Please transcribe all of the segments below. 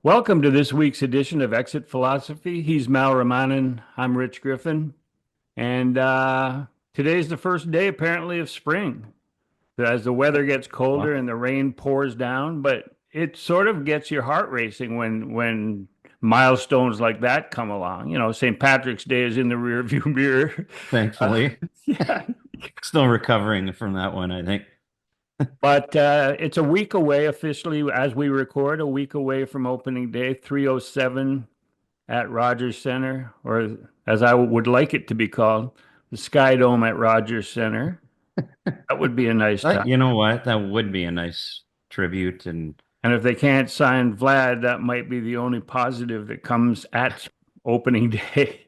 Welcome to this week's edition of Exit Philosophy. He's Mal Ramanan. I'm Rich Griffin. And today's the first day, apparently, of spring. As the weather gets colder Well, and the rain pours down, but it sort of gets your heart racing when milestones like that come along. You know, St. Patrick's Day is in the rearview mirror. Uh, thankfully, yeah. still recovering from that one, I think. But it's a week away officially as we record, a week away from opening day, 3:07 at Rogers Center, or as I would like it to be called, the Sky Dome at Rogers Center. That would be a nice time. You know what? That would be a nice tribute. And And if they can't sign Vlad, that might be the only positive that comes at opening day.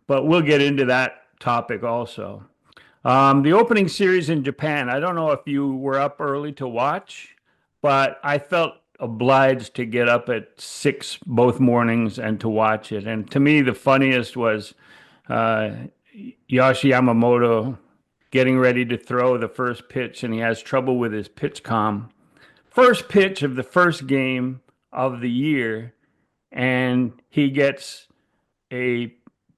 But we'll get into that topic also. The opening series in Japan, I don't know if you were up early to watch, but I felt obliged to get up at 6 both mornings and to watch it. And to me, the funniest was uh, Yoshi Yamamoto getting ready to throw the first pitch, and he has trouble with his pitch comm. First pitch of the first game of the year, and he gets a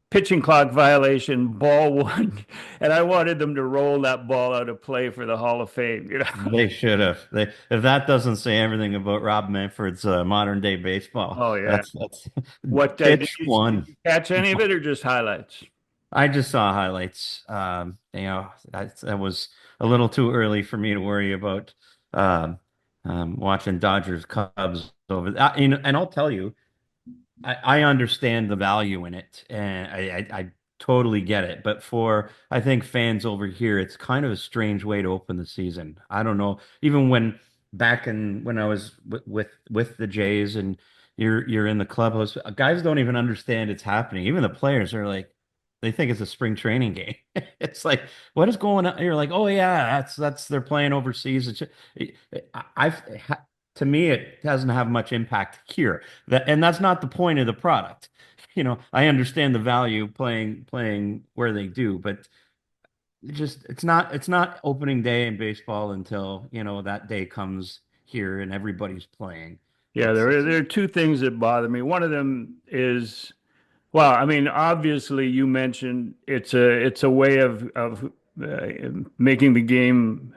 pitching clock violation, ball one, and I wanted them to roll that ball out of play for the Hall of Fame. You know? they should have. If that doesn't say everything about Rob Manfred's modern day baseball, Oh yeah. that's What pitch one. did you catch any of it or just highlights? I just saw highlights. That was a little too early for me to worry about watching Dodgers Cubs over. And I'll tell you. I understand the value in it, and I totally get it. But for I think fans over here, it's kind of a strange way to open the season. I don't know. Even when I was with the Jays and you're in the clubhouse, guys don't even understand it's happening. Even the players are like, they think it's a spring training game. It's like, what is going on? You're like, oh yeah, that's they're playing overseas. I've to me, it doesn't have much impact here. And that's not the point of the product. I understand the value playing where they do, but it's not opening day in baseball until, that day comes here and everybody's playing. Yeah, It's there are two things that bother me. One of them is, well, I mean, obviously you mentioned it's a way of making the game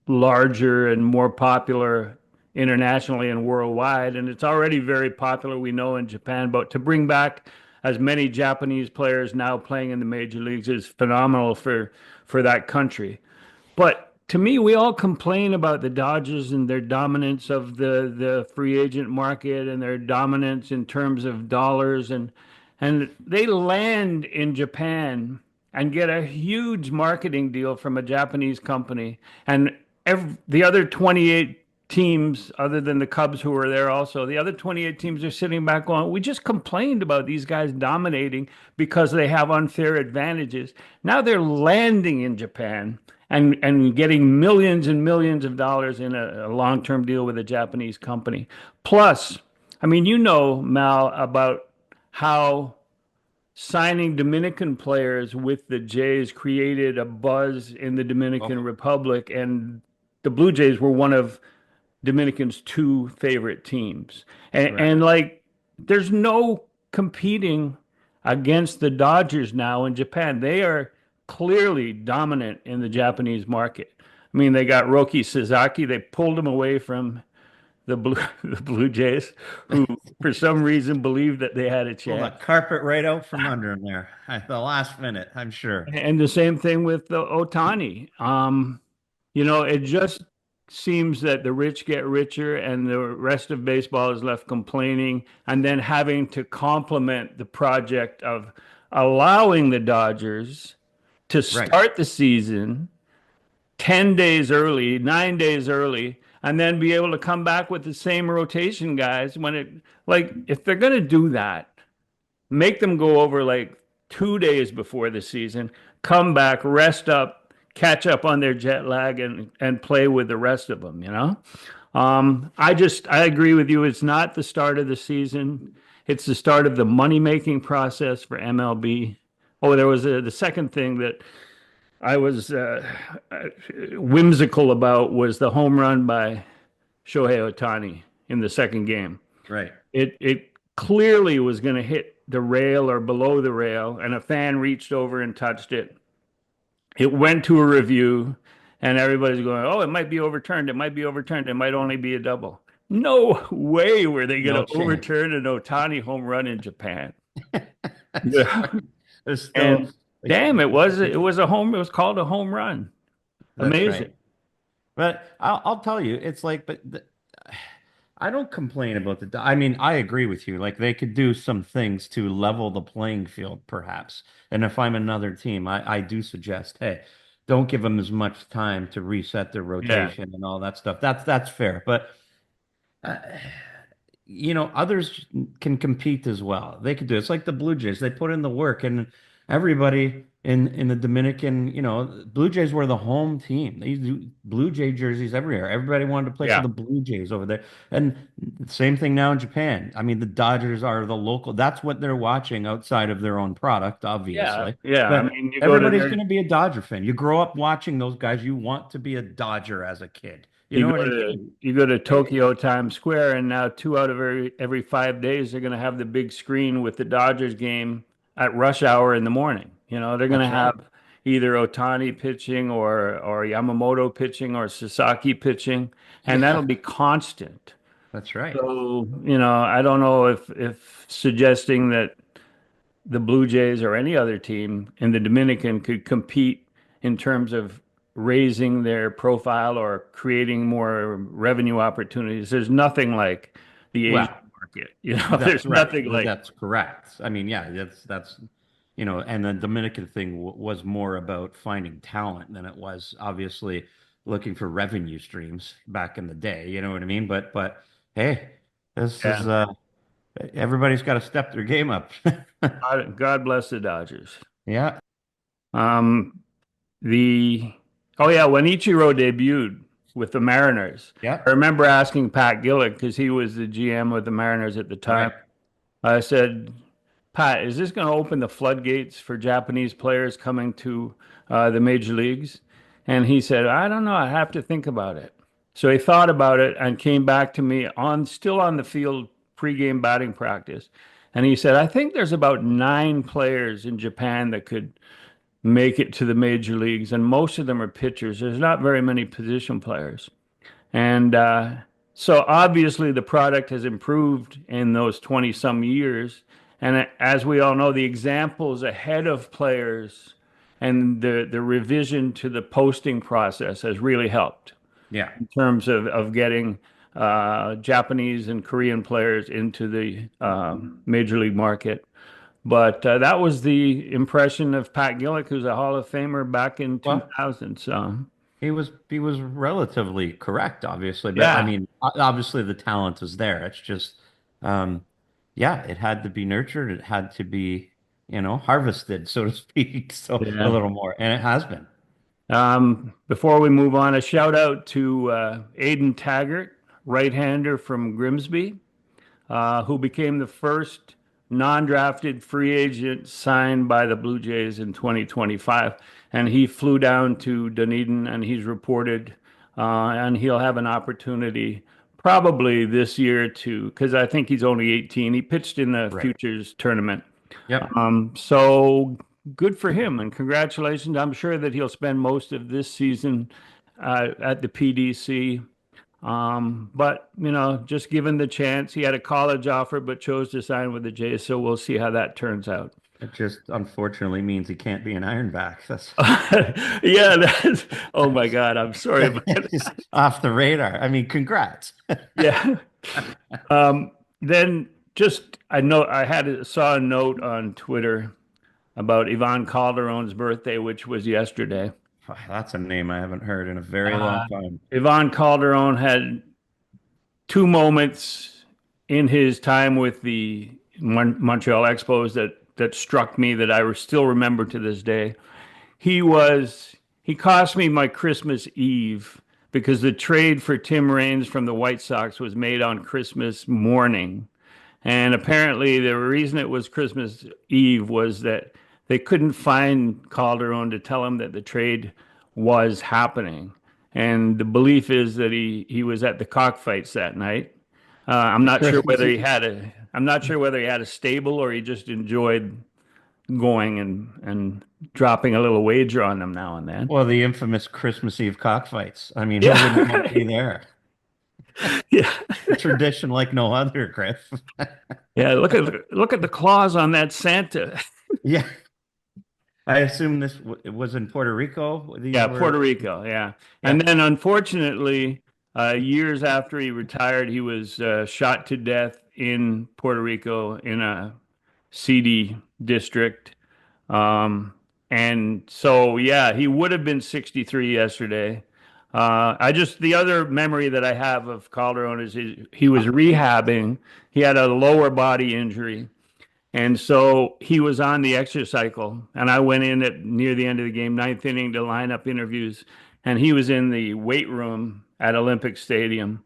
larger and more popular internationally and worldwide. And it's already very popular, we know, in Japan. But to bring back as many Japanese players now playing in the major leagues is phenomenal for that country. But to me, we all complain about the Dodgers and their dominance of the free agent market and their dominance in terms of dollars and they land in Japan and get a huge marketing deal from a Japanese company. And the other 28 teams, other than the Cubs who were there also, the other 28 teams are sitting back going, we just complained about these guys dominating because they have unfair advantages. Now they're landing in Japan and getting millions and millions of dollars in a long-term deal with a Japanese company. Plus, I mean, you know, Mal, about how signing Dominican players with the Jays created a buzz in the oh, Dominican Republic, and the Blue Jays were one of Dominican's two favorite teams. And correct. like, there's no competing against the Dodgers now in Japan. They are clearly dominant in the Japanese market. I mean, they got Roki Sasaki. They pulled him away from the Blue, the Blue Jays, who for some reason believed that they had a Pull the chance. carpet right out from under him there at the last minute, I'm sure. And the same thing with the Otani. You know, it just seems that the rich get richer and the rest of baseball is left complaining and then having to complement the project of allowing the Dodgers to Right. start the season 10 days early, 9 days early, and then be able to come back with the same rotation guys when it, like, if they're going to do that, make them go over like 2 days before the season, come back, rest up, catch up on their jet lag, and play with the rest of them. You know, I agree with you. It's not the start of the season. It's the start of the money making process for MLB. Oh, there was the second thing that I was whimsical about was the home run by Shohei Otani in the second game. Right. It clearly was going to hit the rail or below the rail, and a fan reached over and touched it. It went to a review, and everybody's going, "Oh, it might be overturned. It might be overturned. It might only be a double." No way were they going No to chance. overturn an Otani home run in Japan. That's Yeah. right. There's still And like damn, it was a home. It was called a home run. that's Amazing. right. But I'll tell you, it's like, I don't complain about I mean, I agree with you. Like they could do some things to level the playing field, perhaps. And if I'm another team, I do suggest, hey, don't give them as much time to reset their Yeah. rotation and all that stuff. That's fair. But uh, others can compete as well. They could do it. It's like the Blue Jays. They put in the work, and everybody in the Dominican, Blue Jays were the home team. They used to do Blue Jay jerseys everywhere. Everybody wanted to play for Yeah. the Blue Jays over there. And same thing now in Japan. I mean, the Dodgers are the local. That's what they're watching outside of their own product, Yeah. obviously. Yeah. I But mean, you go to everybody's their going to be a Dodger fan. You grow up watching those guys. You want to be a Dodger as a kid. You You know go what I to mean? you go to Tokyo Times Square, and now two out of every 5 days they're going to have the big screen with the Dodgers game at rush hour in the morning. They're going to That's right. have either Otani pitching or Yamamoto pitching or Sasaki pitching, and that'll Yeah, be constant. that's right. So, I don't know if suggesting that the Blue Jays or any other team in the Dominican could compete in terms of raising their profile or creating more revenue opportunities. There's nothing like the Asian Well, market. that's There's right. nothing like, That's correct. I mean, yeah, and the Dominican thing w was more about finding talent than it was obviously looking for revenue streams back in the day. You know what I mean? But hey, this yeah, is everybody's got to step their game up. God bless the Dodgers. Yeah, Um, the oh yeah, when Ichiro debuted with the Mariners, yeah, I remember asking Pat Gillick because he was the GM of the Mariners at the time. right. I said, Pat, is this going to open the floodgates for Japanese players coming to the major leagues? And he said, I don't know. I have to think about it. So he thought about it and came back to me still on the field pregame batting practice. And he said, I think there's about 9 players in Japan that could make it to the major leagues, and most of them are pitchers. There's not very many position players. And so obviously the product has improved in those 20 some years. And as we all know, the examples ahead of players and the revision to the posting process has really helped Yeah. in terms of getting Japanese and Korean players into the major league market. But that was the impression of Pat Gillick, who's a Hall of Famer back in Well, 2000. So, he was relatively correct, obviously, but I yeah, mean, obviously the talent is there. It's just, um, yeah, it had to be nurtured. It had to be, harvested, so to speak, so a yeah. little more, and it has been. Before we move on, a shout out to Aiden Taggert, right-hander from Grimsby, who became the first non-drafted free agent signed by the Blue Jays in 2025. And he flew down to Dunedin, and he's reported, and he'll have an opportunity probably this year to, because I think he's only 18. He pitched in the Right. Futures tournament. Yep. So good for him and congratulations. I'm sure that he'll spend most of this season at the PDC. But just given the chance, he had a college offer but chose to sign with the Jays. So we'll see how that turns out. It just unfortunately means he can't be an Ironback. That's Yeah, oh my God, I'm sorry about it's just off the radar. I mean, congrats. yeah. Then just I know I saw a note on Twitter about Ivan Calderon's birthday, which was yesterday. That's a name I haven't heard in a very long time. Ivan Calderon had two moments in his time with the Montreal Expos that struck me that I still remember to this day. He cost me my Christmas Eve because the trade for Tim Raines from the White Sox was made on Christmas morning. And apparently, the reason it was Christmas Eve was that they couldn't find Calderon to tell him that the trade was happening. And the belief is that he was at the cockfights that night. I'm The not sure Christmas whether he Eve. had a I'm not sure whether he had a stable or he just enjoyed going and dropping a little wager on them now and then. Well, the infamous Christmas Eve cockfights. I mean, who wouldn't want to Yeah. be there? Yeah. A tradition like no other, Griff. Yeah, look at the claws on that Santa. Yeah, I assume it was in Puerto Rico. These Yeah, were, Puerto Rico. Yeah. And yeah, then unfortunately, years after he retired, he was shot to death in Puerto Rico in a seedy district. Um, and so, yeah, he would have been 63 yesterday. The other memory that I have of Calderon is he was rehabbing. He had a lower body injury. And so he was on the extra cycle, and I went in at near the end of the game, ninth inning, to line up interviews, and he was in the weight room at Olympic Stadium,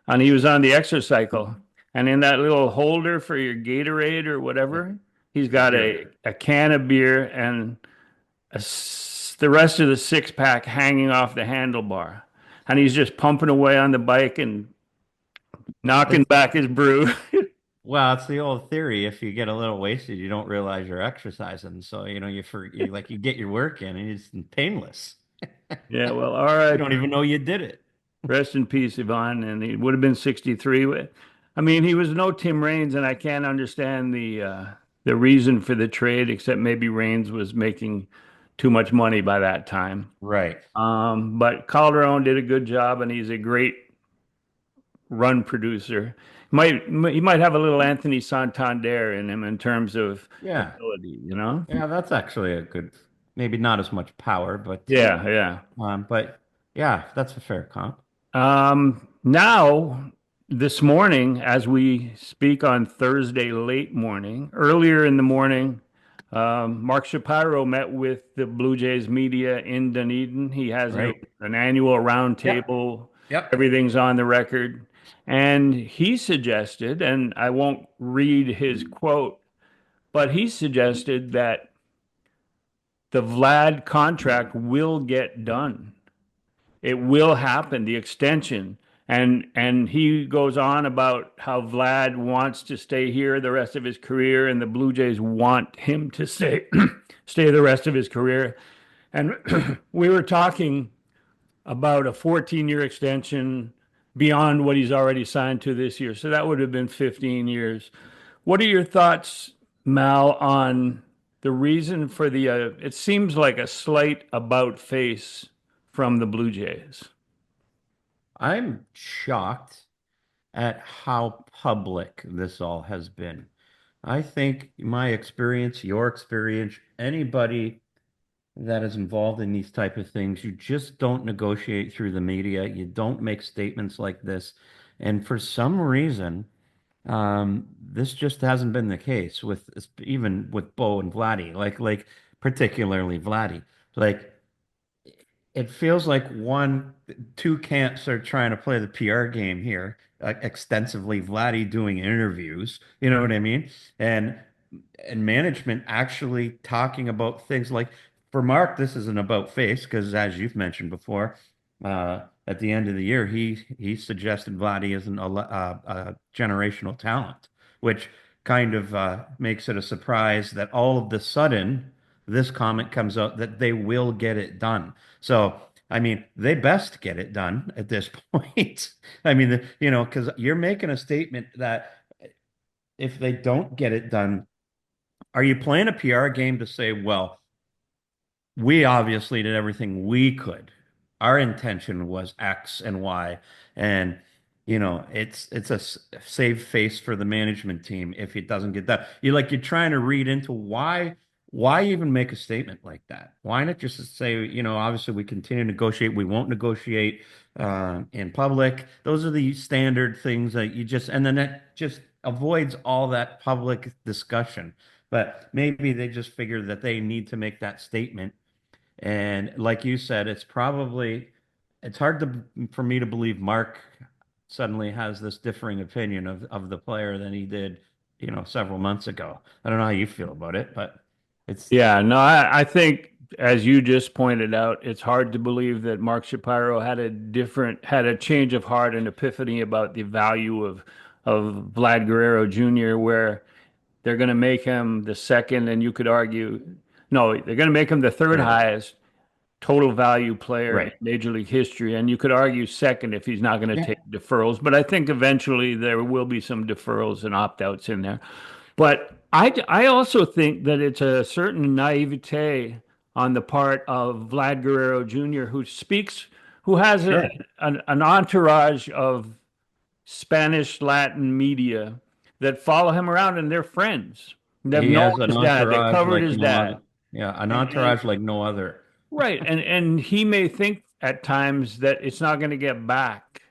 and he was on the extra cycle, and in that little holder for your Gatorade or whatever, he's the got beer. a can of beer and the rest of the six pack hanging off the handlebar, and he's just pumping away on the bike and knocking It's back his brew. Well, it's the old theory. If you get a little wasted, you don't realize you're exercising. So, you get your work in and it's painless. Yeah, well, all You right. don't even know you did it. Rest in peace, Yvonne. And he would have been 63. I mean, he was no Tim Raines, and I can't understand the reason for the trade, except maybe Raines was making too much money by that time. Right. But Calderon did a good job, and he's a great run producer. He might have a little Anthony Santander in him in terms of Yeah. ability, you know? Yeah, that's actually a good, maybe not as much power, Yeah, yeah. but yeah, that's a fair comp. Now, this morning, as we speak on Thursday late morning, earlier in the morning, Mark Shapiro met with the Blue Jays media in Dunedin. He has Right. an annual Yep. roundtable. Yep. Everything's on the record. And he suggested, and I won't read his quote, but he suggested that the Vlad contract will get done. It will happen, the extension. And he goes on about how Vlad wants to stay here the rest of his career, and the Blue Jays want him to stay stay the rest of his career. And we were talking about a 14-year extension beyond what he's already signed to this year. So that would have been 15 years. What are your thoughts, Mal, on the reason for it seems like a slight about face from the Blue Jays? I'm shocked at how public this all has been. I think my experience, your experience, anybody that is involved in these type of things, you just don't negotiate through the media. You don't make statements like this. And for some reason, this just hasn't been the case with even with Bo and Vladdy, like particularly Vladdy. Like it feels like two camps are trying to play the PR game here, extensively. Vladdy doing interviews, you know what I mean? And management actually talking about things like for Mark, this isn't about face because as you've mentioned before, at the end of the year, he suggested Vladdy isn't a generational talent, which kind of makes it a surprise that all of the sudden this comment comes out that they will get it done. So, I mean, they best get it done at this point. I mean, because you're making a statement that if they don't get it done, are you playing a PR game to say, well, we obviously did everything we could. Our intention was X and Y, and it's a save face for the management team if it doesn't get done. You're trying to read into why even make a statement like that? Why not just say, obviously we continue to negotiate, we won't negotiate in public. Those are the standard things that and then that just avoids all that public discussion. But maybe they just figure that they need to make that statement and like you said, it's hard for me to believe Mark suddenly has this differing opinion of the player than he did, several months ago. I don't know how you feel about it, but it's Yeah, no, I think as you just pointed out, it's hard to believe that Mark Shapiro had a change of heart and epiphany about the value of Vlad Guerrero Jr., where they're going to make him the second, and you could argue, no, they're going to make him the third Third. highest total value player in Right. Major League history. And you could argue second if he's not going to Yeah. take deferrals. But I think eventually there will be some deferrals and opt-outs in there. But I also think that it's a certain naivete on the part of Vlad Guerrero Jr., who has Sure. an entourage of Spanish Latin media that follow him around and they're friends. They've He known has an his dad. They entourage covered like his no other. dad. Yeah, an And entourage like no other. right. And he may think at times that it's not going to get back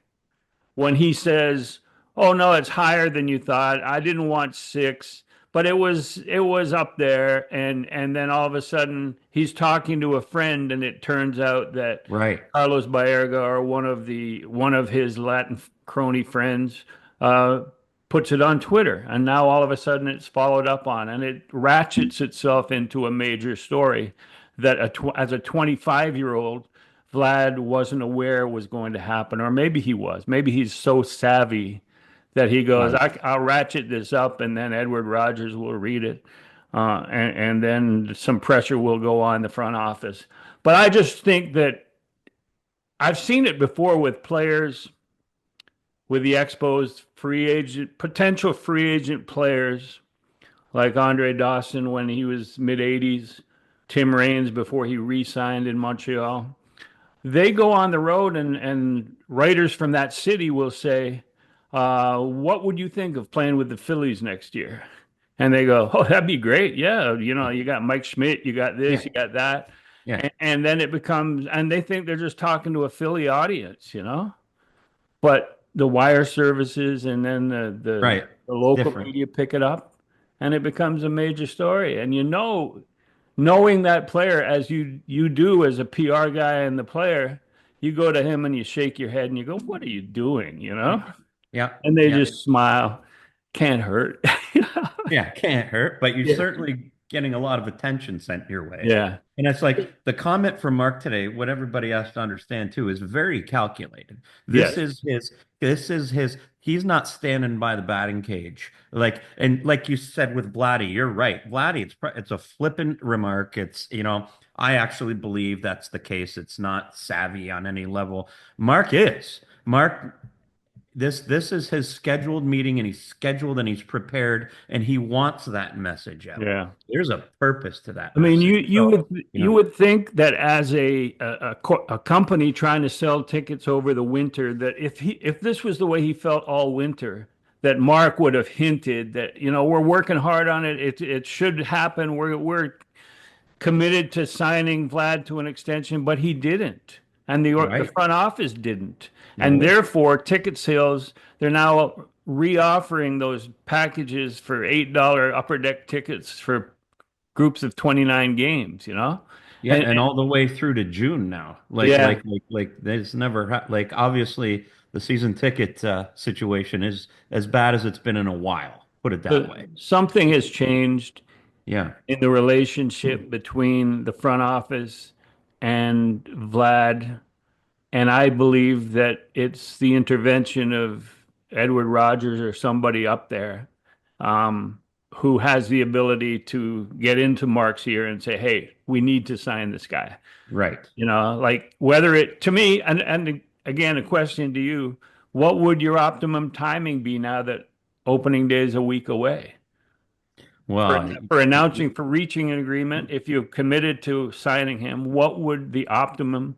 when he says, "Oh no, it's higher than you thought. I didn't want six, but it was up there." And then all of a sudden he's talking to a friend, and it turns out that Right. Carlos Baerga or one of his Latin crony friends uh, puts it on Twitter, and now all of a sudden it's followed up on, and it ratchets itself into a major story that as a 25-year-old Vlad wasn't aware was going to happen, or maybe he was. Maybe he's so savvy that he goes, Right. I'll ratchet this up, and then Edward Rogers will read it, and then some pressure will go on the front office. But I just think that I've seen it before with players, with the exposed potential free agent players like Andre Dawson when he was mid 80s, Tim Raines before he re signed in Montreal. They go on the road, and writers from that city will say, what would you think of playing with the Phillies next year? And they go, oh, that'd be great. Yeah. You got Mike Schmidt, you got this, Yeah. you got that. Yeah. And then it becomes, and they think they're just talking to a Philly audience. But the wire services and then Right. the It's local different. media pick it up, and it becomes a major story. And knowing that player as you do as a PR guy and the player, you go to him and you shake your head and you go, "What are you doing?" Yeah. And they Yeah. just smile. Can't hurt. Yeah, can't hurt, but you're Yeah. certainly getting a lot of attention sent your way. Yeah. And it's like the comment from Mark today, what everybody has to understand too, is very calculated. This Yes. is his, he's not standing by the batting cage. And like you said with Vladdy, you're right. Vladdy, it's a flippant remark. I actually believe that's the case. It's not savvy on any level. Mark is. Mark this is his scheduled meeting, and he's scheduled and he's prepared, and he wants that message out. Yeah. There's a purpose to that I mean, message. you So, would you would think that as a company trying to sell tickets over the winter, that if this was the way he felt all winter, that Mark would have hinted that we're working hard on it. It should happen. We're committed to signing Vlad to an extension, but he didn't, and the right. front office didn't, and No. therefore ticket sales, they're now reoffering those packages for $8 upper deck tickets for groups of 29 games. Yeah, And and all the way through to June now. yeah, There's never like obviously the season ticket situation is as bad as it's been in a while. Put it that way. something has changed Yeah. in the relationship between the front office and Vlad. And I believe that it's the intervention of Edward Rogers or somebody up there, who has the ability to get into Mark's ear and say, hey, we need to sign this guy. Right. Like whether it to me, and again, a question to you, what would your optimum timing be now that opening day is a week away for, Well, for announcing, for reaching an agreement? If you've committed to signing him, what would the optimum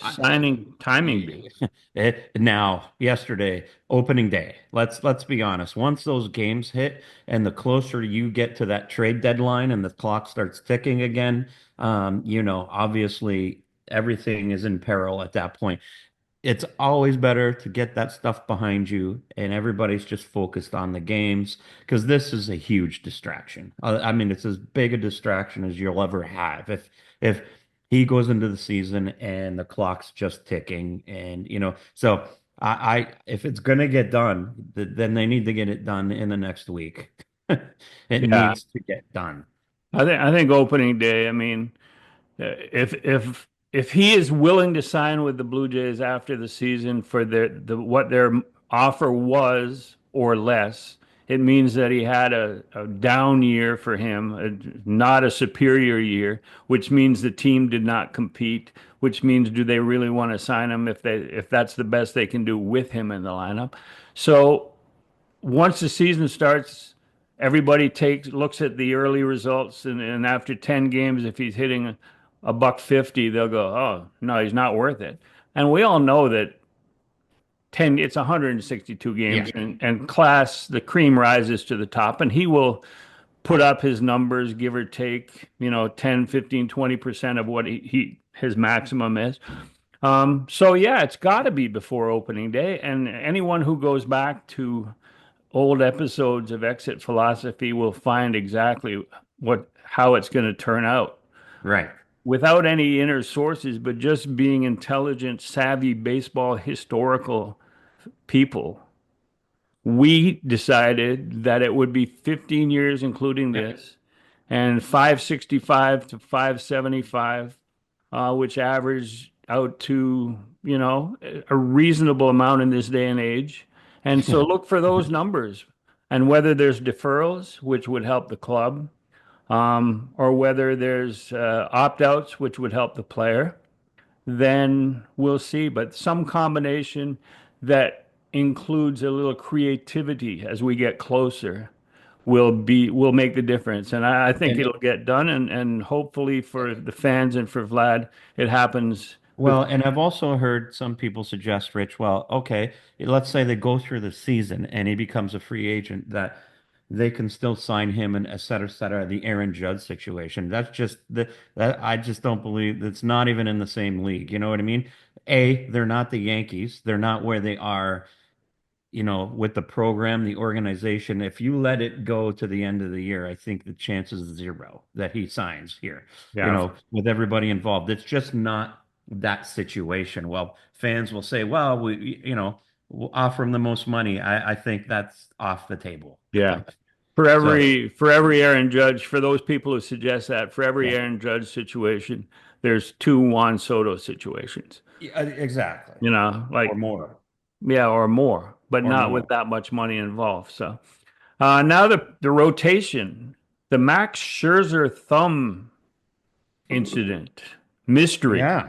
I, signing timing be? Now, yesterday, opening day. Let's be honest. Once those games hit, and the closer you get to that trade deadline, and the clock starts ticking again, obviously everything is in peril at that point. It's always better to get that stuff behind you, and everybody's just focused on the games, because this is a huge distraction. I mean, it's as big a distraction as you'll ever have. If he goes into the season and the clock's just ticking, and so if it's gonna get done, then they need to get it done in the next week. It Yeah, needs to get done. I think opening day. I mean, if he is willing to sign with the Blue Jays after the season for what they're offer was or less, it means that he had a down year for him, not a superior year, which means the team did not compete, which means do they really want to sign him if that's the best they can do with him in the lineup? So once the season starts, everybody looks at the early results, and after 10 games, if he's hitting a buck 50, they'll go, oh, no, he's not worth it. And we all know that 10, it's 162 Yeah. games, and class, the cream rises to the top, and he will put up his numbers, give or take, 10, 15, 20% of what his maximum is. So yeah, it's got to be before opening day. And anyone who goes back to old episodes of Exit Philosophy will find exactly how it's going to turn out Right. without any inner sources, but just being intelligent, savvy baseball historical people. We decided that it would be 15 years, including Yeah. this, and 565 to 575, which averaged out to, a reasonable amount in this day and age. And so Yeah. look for those numbers and whether there's deferrals, which would help the club, or whether there's opt-outs, which would help the player, then we'll see. But some combination that includes a little creativity as we get closer will make the difference. And I think And it'll get done, and hopefully for the fans and for Vlad, it happens well, and I've also heard some people suggest, Rich, well, okay, let's say they go through the season and he becomes a free agent, that they can still sign him and et cetera, the Aaron Judge situation. That's just that I just don't believe that's not even in the same league. You know what I mean? A, they're not the Yankees. They're not where they are, with the program, the organization. If you let it go to the end of the year, I think the chance is zero that he signs here, yeah. with everybody involved. It's just not that situation. Well, fans will say, well, we'll offer him the most money. I think that's off the table. Yeah. For So, every Aaron Judge, for those people who suggest that, for every yeah, Aaron Judge situation, there's two Juan Soto situations. yeah, exactly. Like Or more. yeah, or more, but Or not with more. that much money involved. So now the rotation, the Max Scherzer thumb incident, mystery. Yeah.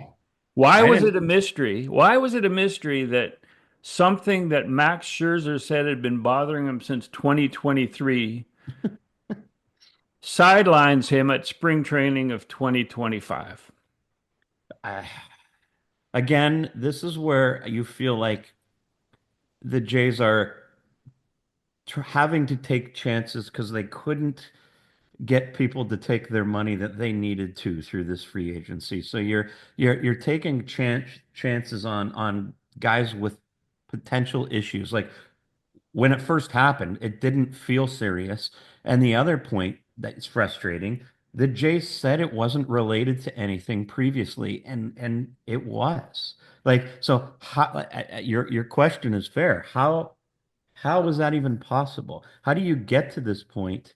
Why I was didn't. it a mystery? Why was it a mystery that something that Max Scherzer said had been bothering him since 2023 sidelines him at spring training of 2025? I, again, this is where you feel like the Jays are having to take chances because they couldn't get people to take their money that they needed to through this free agency. So you're taking chances on guys with potential issues. Like when it first happened, it didn't feel serious. And the other point that's frustrating, the Jays said it wasn't related to anything previously, and it was. Like so, your question is fair. How is that even possible? How do you get to this point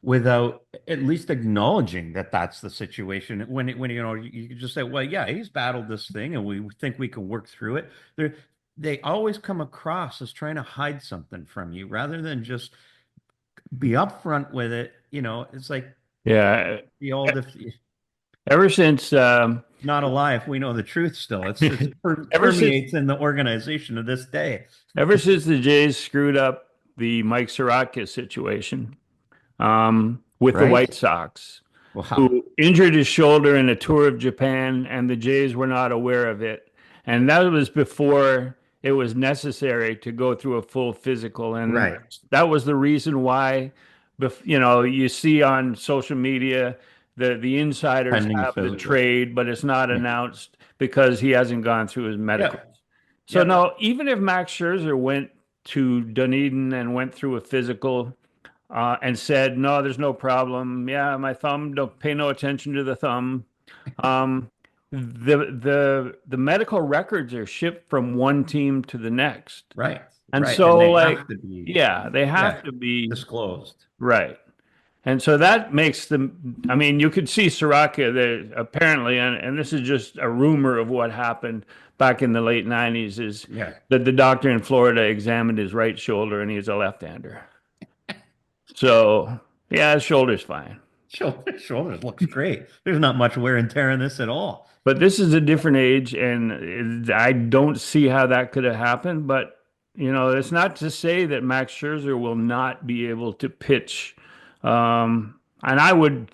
without at least acknowledging that that's the situation? When you can just say, well, yeah, he's battled this thing, and we think we can work through it. They always come across as trying to hide something from you rather than just be upfront with it. It's like Yeah, the old if ever since not alive, we know the truth still. It ever since permeates in the organization to this day. ever since the Jays screwed up the Mike Soroka situation, with the Right? White Sox, Wow. who injured his shoulder in a tour of Japan, and the Jays were not aware of it. And that was before it was necessary to go through a full physical. And Right. that was the reason why, you see on social media the insiders Pending a have the physical. trade, but it's not Yeah. announced because he hasn't gone through his Yeah. medicals. So Yep. no, even if Max Scherzer went to Dunedin and went through a physical, and said, "No, there's no problem. Yeah, my thumb. Don't pay no attention to the thumb." Um, the medical records are shipped from one team to the next, Right. and Right. And so they like, have to be, yeah, they have yeah, to be disclosed. right. And so that makes them, you could see Soraka there apparently, and this is just a rumor of what happened, back in the late 90s is Yeah. that the doctor in Florida examined his right shoulder and he's a left-hander. So, yeah, his shoulder's fine. Shoulders looks great. There's not much wear and tear in this at all. But this is a different age, and I don't see how that could have happened. But, it's not to say that Max Scherzer will not be able to pitch. And I would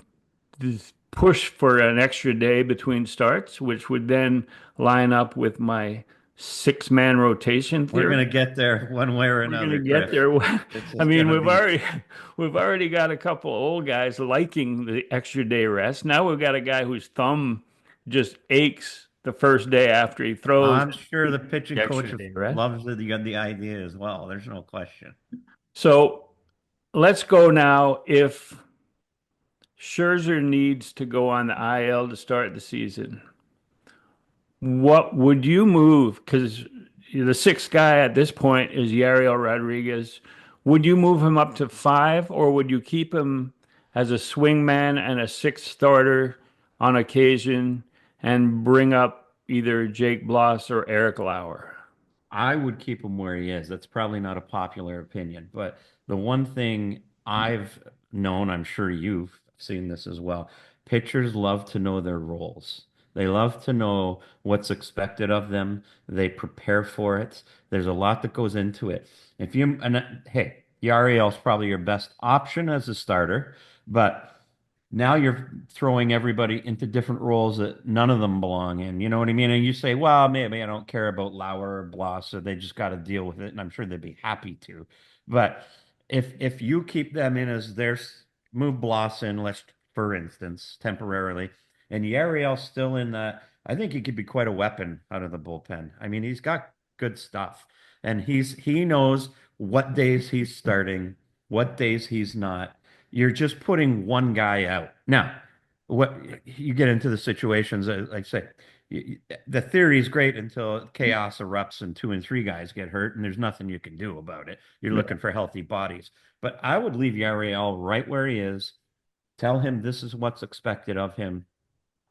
push for an extra day between starts, which would then line up with my six-man rotation We're theory. gonna get there one way or We're gonna another, get Griff. there. This I is mean, gonna we've be. already we've already got a couple old guys liking the extra day rest. Now we've got a guy whose thumb just aches the first day after he throws I'm sure the the pitching extra coach day rest. loves the idea as well. There's no question. So let's go now. If Scherzer needs to go on the IL to start the season, what would you move? Because the sixth guy at this point is Yariel Rodriguez. Would you move him up to five, or would you keep him as a swing man and a sixth starter on occasion and bring up either Jake Bloss or Eric Lauer? I would keep him where he is. That's probably not a popular opinion, but the one thing I've known, I'm sure you've seen this as well. Pitchers love to know their roles. They love to know what's expected of them. They prepare for it. There's a lot that goes into it. If you and hey, Yariel's probably your best option as a starter, but now you're throwing everybody into different roles that none of them belong in. You know what I mean? And you say, well, maybe I don't care about Lauer or Bloss, so they just got to deal with it. And I'm sure they'd be happy to. But if you keep them in as their move Bloss in, let's for instance, temporarily, and Yariel's still in that, I think he could be quite a weapon out of the bullpen. I mean, he's got good stuff. And he knows what days he's starting, what days he's not. You're just putting one guy out. Now, what you get into the situations, like I say, the theory is great until chaos erupts and two and three guys get hurt, and there's nothing you can do about it. You're Yeah. looking for healthy bodies. But I would leave Yariel right where he is. Tell him this is what's expected of him,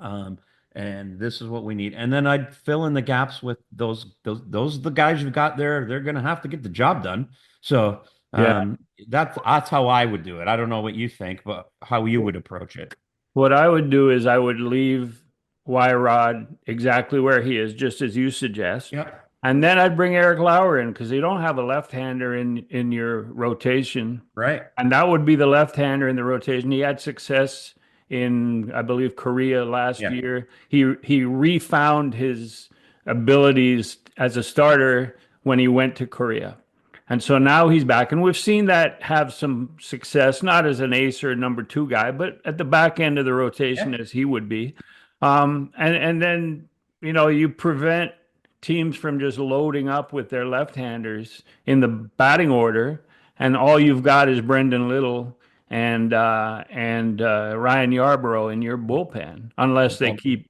um, and this is what we need. And then I'd fill in the gaps with those the guys you've got there. They're going to have to get the job done. So Yeah. that's how I would do it. I don't know what you think, but how you would approach it. What I would do is I would leave Y-Rod exactly where he is, just as you suggest. Yeah. And then I'd bring Eric Lauer in because you don't have a left-hander in your rotation. Right. And that would be the left-hander in the rotation. He had success in, I believe, Korea last Yeah. year. He refound his abilities as a starter when he went to Korea. And so now he's back. And we've seen that have some success, not as an ace or number two guy, but at the back end of the rotation Yeah. as he would be. And then, you prevent teams from just loading up with their left-handers in the batting order, and all you've got is Brendan Little and Ryan Yarbrough in your bullpen, unless they Well, keep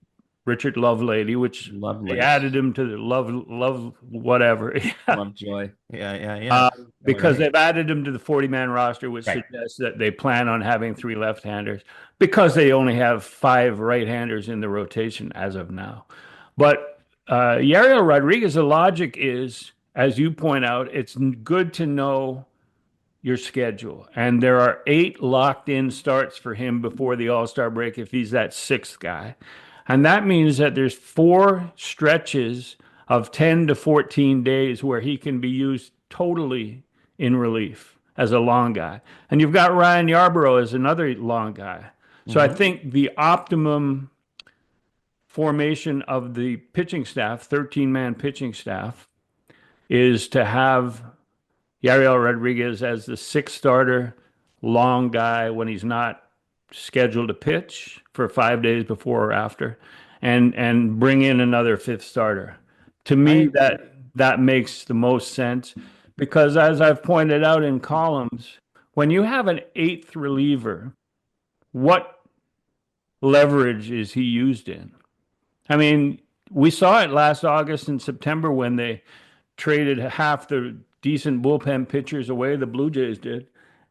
Richard Lovelady, which they Lovelace. added him to the love whatever. Lovejoy. Yeah, yeah, yeah. All Because right. they've added him to the 40-man roster, which Right. suggests that they plan on having three left-handers because they only have five right-handers in the rotation as of now. But Yariel Rodriguez, the logic is, as you point out, it's good to know your schedule. And there are 8 locked in starts for him before the All-Star break if he's that sixth guy. And that means that there's 4 stretches of 10 to 14 days where he can be used totally in relief as a long guy. And you've got Ryan Yarbrough as another long guy. So I Hmm. think the optimum formation of the pitching staff, 13-man pitching staff, is to have Yariel Rodriguez as the sixth starter, long guy when he's not scheduled to pitch for 5 days before or after, and bring in another fifth starter. To I me, agree. that makes the most sense because as I've pointed out in columns, when you have an eighth reliever, what leverage is he used in? I mean, we saw it last August and September when they traded half the decent bullpen pitchers away, the Blue Jays did.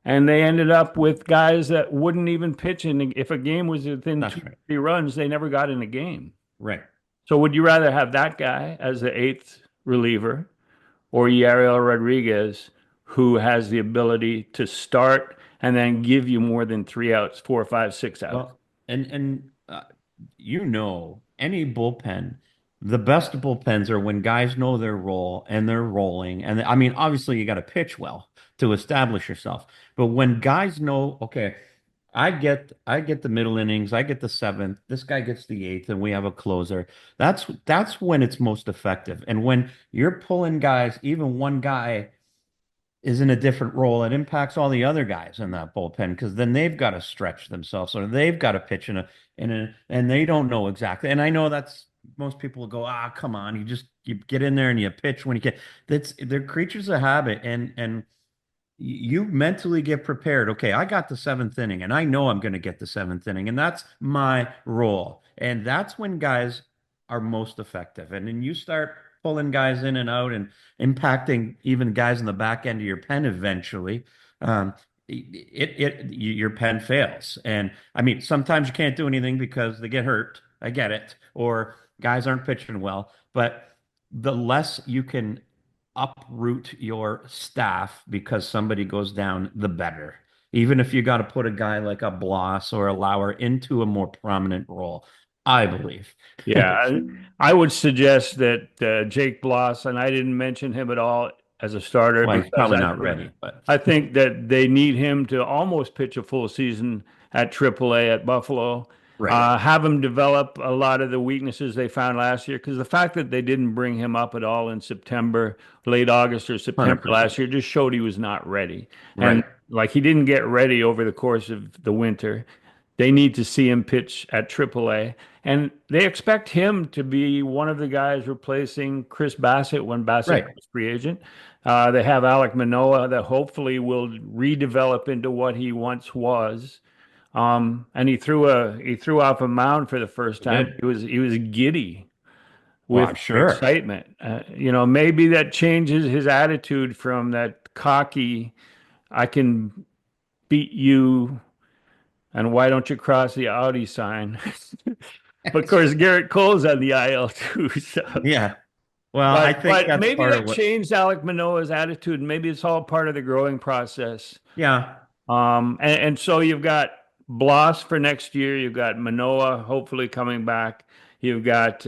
And they ended up with guys that wouldn't even pitch in. If a game was within That's two, right. 3 runs, they never got in a game. Right. So would you rather have that guy as the eighth reliever or Yariel Rodriguez, who has the ability to start and then give you more than 3 outs, 4, 5, 6 outs? Well, any bullpen, the best bullpens are when guys know their role and they're rolling. And I mean, obviously you got to pitch well to establish yourself. But when guys know, okay, I get the middle innings, I get the seventh, this guy gets the eighth, and we have a closer. That's when it's most effective. And when you're pulling guys, even one guy is in a different role, it impacts all the other guys in that bullpen because then they've got to stretch themselves or they've got to pitch and they don't know exactly. And I know that's most people will go, come on, you get in there and you pitch when you can. They're creatures of habit and you mentally get prepared. Okay, I got the seventh inning and I know I'm going to get the seventh inning, and that's my role. And that's when guys are most effective. And then you start pulling guys in and out and impacting even guys in the back end of your pen eventually. Um, your pen fails. And I mean, sometimes you can't do anything because they get hurt. I get it. Or guys aren't pitching well. But the less you can uproot your staff because somebody goes down, the better. Even if you got to put a guy like a Bloss or a Lauer into a more prominent role, I believe. Yeah, I would suggest that Jake Bloss, and I didn't mention him at all as a starter Well, he's because probably not ready, but I think that they need him to almost pitch a full season at AAA at Buffalo. right. Have him develop a lot of the weaknesses they found last year, because the fact that they didn't bring him up at all in September, late August or September 100%. last year just showed he was not ready. And Right. like he didn't get ready over the course of the winter. They need to see him pitch at AAA. And they expect him to be one of the guys replacing Chris Bassett when Bassett Right. was free agent. They have Alek Manoah that hopefully will redevelop into what he once was. And he threw off a mound for the first He time. did. He was giddy Well, with I'm sure. excitement. Maybe that changes his attitude from that cocky, I can beat you, and why don't you cross the Audi sign? But of course, Garrett Cole's on the IL too. So, Yeah. Well, I think but that's maybe part of that what, changed Alek Manoah's attitude. Maybe it's all part of the growing process. yeah. And so you've got Bloss for next year. You've got Manoah hopefully coming back. You've got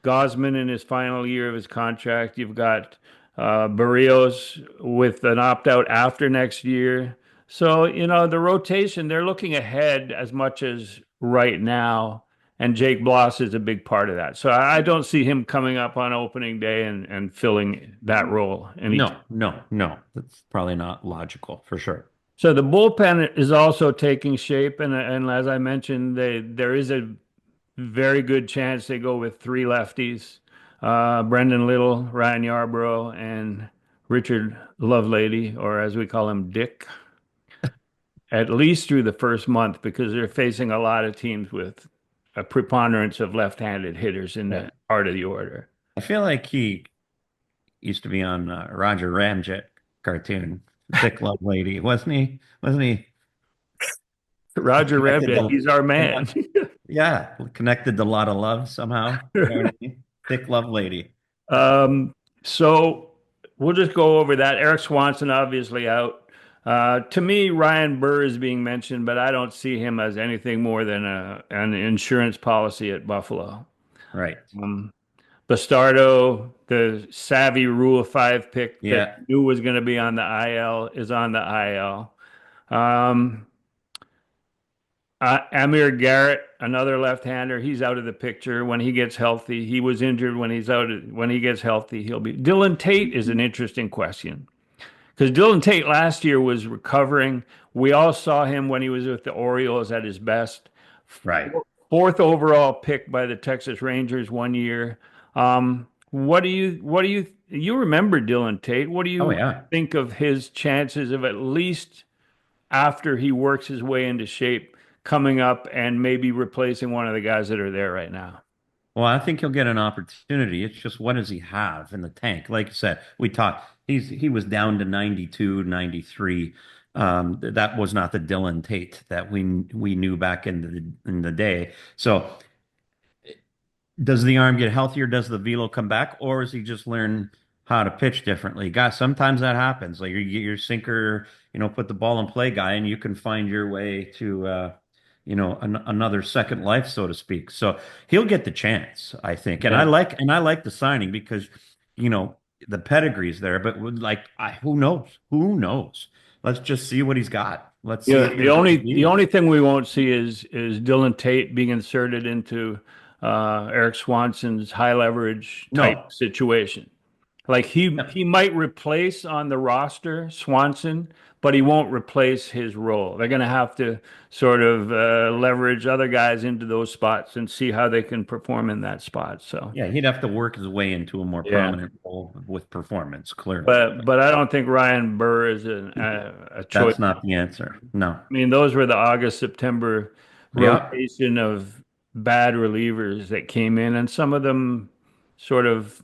Gosman in his final year of his contract. You've got Barrios with an opt out after next year. So, the rotation, they're looking ahead as much as right now. And Jake Bloss is a big part of that. So I don't see him coming up on opening day and filling that role anytime. No, no, no. That's probably not logical for sure. So the bullpen is also taking shape, and as I mentioned, there is a very good chance they go with three lefties, Brendan Little, Ryan Yarbrough, and Richard Lovelady, or as we call him, Dick, at least through the first month, because they're facing a lot of teams with a preponderance of left-handed hitters in Right. that part of the order. I feel like he used to be on Roger Ramjet cartoon, Thick Love Lady, wasn't he? Wasn't he Roger connected Ramjet, to, he's our man. yeah, connected to a lot of love somehow. You know what I mean? Thick Love Lady. So we'll just go over that. Eric Swanson obviously out. To me, Ryan Burr is being mentioned, but I don't see him as anything more than an insurance policy at Buffalo. Right. Um, Bastardo, the savvy Rule of Five pick that Yeah. knew was going to be on the IL, is on the IL. Um, Amir Garrett, another left-hander, he's out of the picture when he gets healthy. He was injured when he's out. When he gets healthy, he'll be. Dylan Tate is an interesting question because Dylan Tate last year was recovering. We all saw him when he was with the Orioles at his best. Right. Fourth overall pick by the Texas Rangers one year. You remember Dylan Tate? What do Oh you yeah. think of his chances of, at least after he works his way into shape, coming up and maybe replacing one of the guys that are there right now? Well, I think he'll get an opportunity. It's just what does he have in the tank? Like you said, we talked. He was down to 92, 93. That was not the Dylan Tate that we knew back in the day. So does the arm get healthier? Does the velo come back, or is he just learn how to pitch differently? Guys, sometimes that happens. Like you get your sinker, put the ball in play guy, and you can find your way to, another second life, so to speak. So he'll get the chance, I think. And Yeah. I like the signing because, you know, the pedigree's there, but who knows? Who knows? Let's just see what he's got. Let's see Yeah, if the there's only the speed. only thing we won't see is Dylan Tate being inserted into Eric Swanson's high leverage type No. situation. Like he might replace on the roster Swanson, but he won't replace his role. They're going to have to sort of leverage other guys into those spots and see how they can perform in that spot. So Yeah, he'd have to work his way into a more yeah, prominent role with performance, clearly. but I don't think Ryan Burr is a choice. That's not the answer. No. I mean, those were the August, September Yeah, rotation of bad relievers that came in, and some of them sort of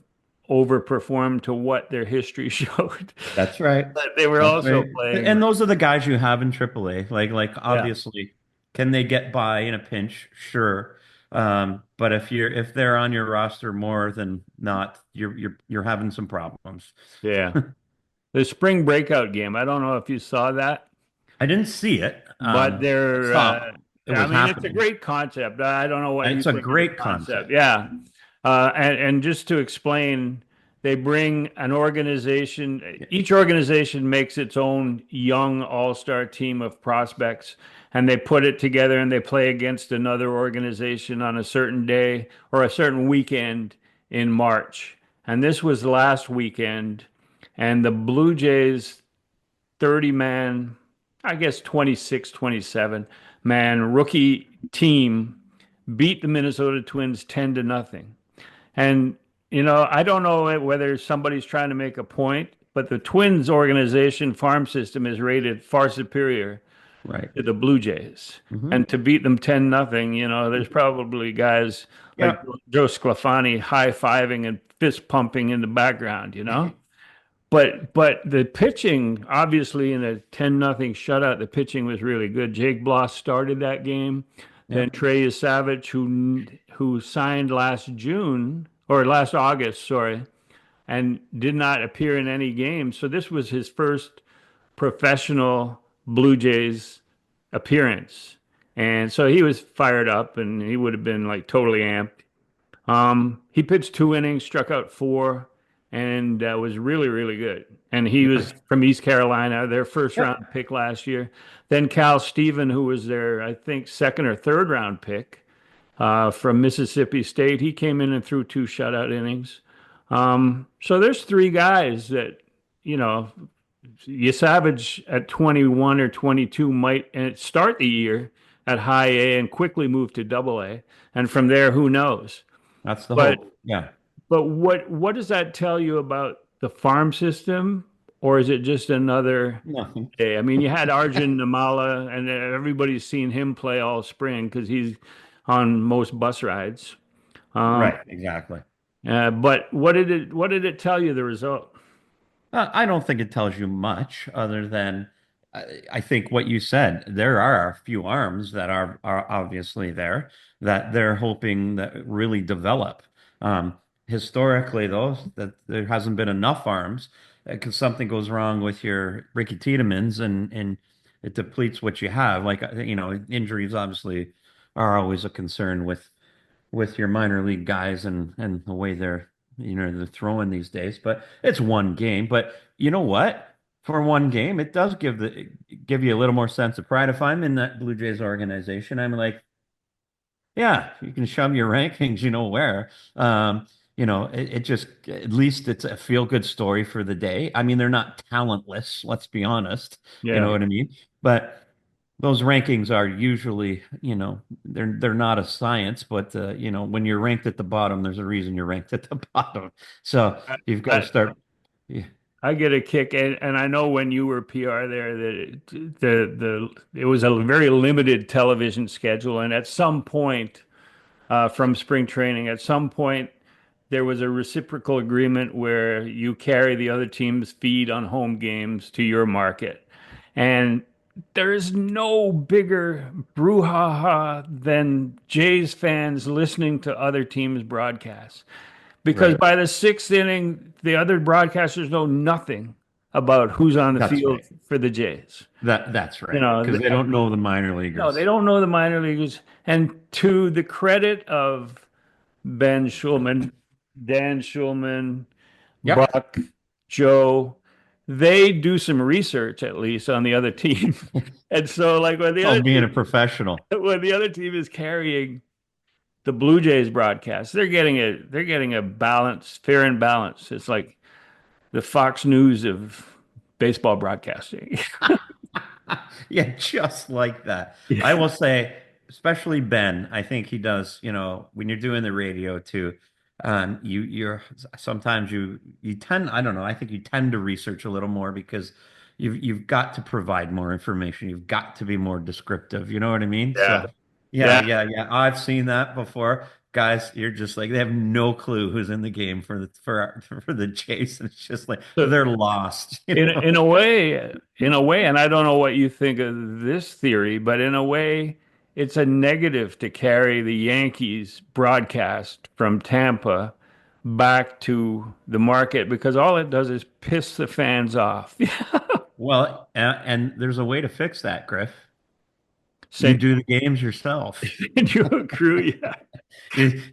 overperformed to what their history showed. that's right. But they were That's also right. playing. And those are the guys you have in AAA. Like Yeah, obviously, can they get by in a pinch? Sure. But if they're on your roster more than not, you're having some problems. yeah. The spring breakout game. I don't know if you saw that, I didn't see it. but I they're. saw it I was mean, it's a happening. great concept. I don't know what you It's a think of the great concept. concept. Yeah. And just to explain, they bring an organization, each organization makes its own young all-star team of prospects, and they put it together and they play against another organization on a certain day or a certain weekend in March. And this was last weekend, and the Blue Jays 30-man, I guess 26, 27-man rookie team beat the Minnesota Twins 10 to nothing. And, I don't know whether somebody's trying to make a point, but the Twins organization farm system is rated far superior Right. to the Blue Jays. Hmm. And to beat them 10 nothing, there's probably guys like Yeah. Joe Sclafani high-fiving and fist pumping in the background. But the pitching, obviously in a 10 nothing shutout, the pitching was really good. Jake Bloss started that game. Yeah. Then Trey Savage, who signed last June or last August, sorry, and did not appear in any games. So this was his first professional Blue Jays appearance. And so he was fired up and he would have been like totally amped. He pitched 2 innings, struck out four, and was really, really good. And he was from East Carolina, their first Yeah. round pick last year. Then Cal Steven, who was their, I think, second or third round pick from Mississippi State, he came in and threw 2 shutout innings. So there's three guys that, you know, you Savage at 21 or 22 might and start the year at high A and quickly move to double A. And from there, who knows? That's the But hope. Yeah. but what does that tell you about the farm system, or is it just another Nothing. day? I mean, you had Arjun Namala, and everybody's seen him play all spring because he's on most bus rides. Um, Right. Exactly. but what did it tell you the result? I don't think it tells you much other than I think what you said. There are a few arms that are obviously there that they're hoping that really develop. Um, Historically, though, that there hasn't been enough arms because something goes wrong with your Ricky Tiedemans and it depletes what you have. Like injuries obviously are always a concern with your minor league guys and the way they're throwing these days. But it's one game. But you know what? For one game, it does give you a little more sense of pride. If I'm in that Blue Jays organization, I'm like, yeah, you can shove your rankings, where. It just at least it's a feel-good story for the day. I mean, they're not talentless, let's be honest. You know Yeah. what I mean? But those rankings are usually, they're not a science, but when you're ranked at the bottom, there's a reason you're ranked at the bottom. So I, you've got to I, start. Yeah, I get a kick, and I know when you were PR there that it was a very limited television schedule, and at some point from spring training, at some point there was a reciprocal agreement where you carry the other team's feed on home games to your market, and there is no bigger brouhaha than Jays fans listening to other teams' broadcasts. Because Right. by the sixth inning, the other broadcasters know nothing about who's on the That's field right. for the Jays. That's You right. know, Because they don't know the minor no, they leaguers. don't know the minor leaguers. And to the credit of Ben Schulman, Dan Schulman, Yep. Buck, Joe, they do some research at least on the other team. And so like Oh, being a professional. when the other team is carrying the Blue Jays broadcast, they're getting a balance, fair and balanced. It's like the Fox News of baseball broadcasting. Yeah, just like that. I Yeah. will say, especially Ben, I think he does, when you're doing the radio too, you're sometimes you tend, I don't know, I think you tend to research a little more because you've got to provide more information. You've got to be more descriptive. You know what I mean? Yeah. So yeah, Yeah. yeah. I've seen that before. Guys, you're just like they have no clue who's in the game for the chase, and it's just like So they're lost, in a way, and I don't know what you think of this theory, but in a way, it's a negative to carry the Yankees broadcast from Tampa back to the market because all it does is piss the fans off. Well, and there's a way to fix that, Griff. You Send do the games yourself. send you a crew, yeah.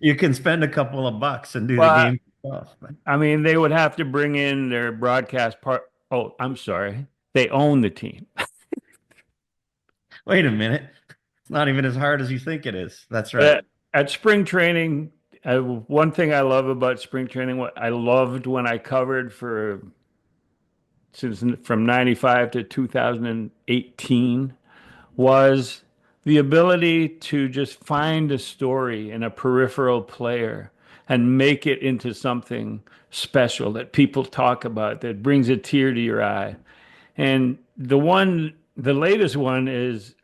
You can spend a couple of bucks and do the Well, game yourself. I mean, they would have to bring in their broadcast part. Oh, I'm sorry. They own the team. Wait a minute. It's not even as hard as you think it is. That's right. But at spring training, one thing I love about spring training, what I loved when I covered for since from 95 to 2018 was the ability to just find a story in a peripheral player and make it into something special that people talk about that brings a tear to your eye. And the latest one is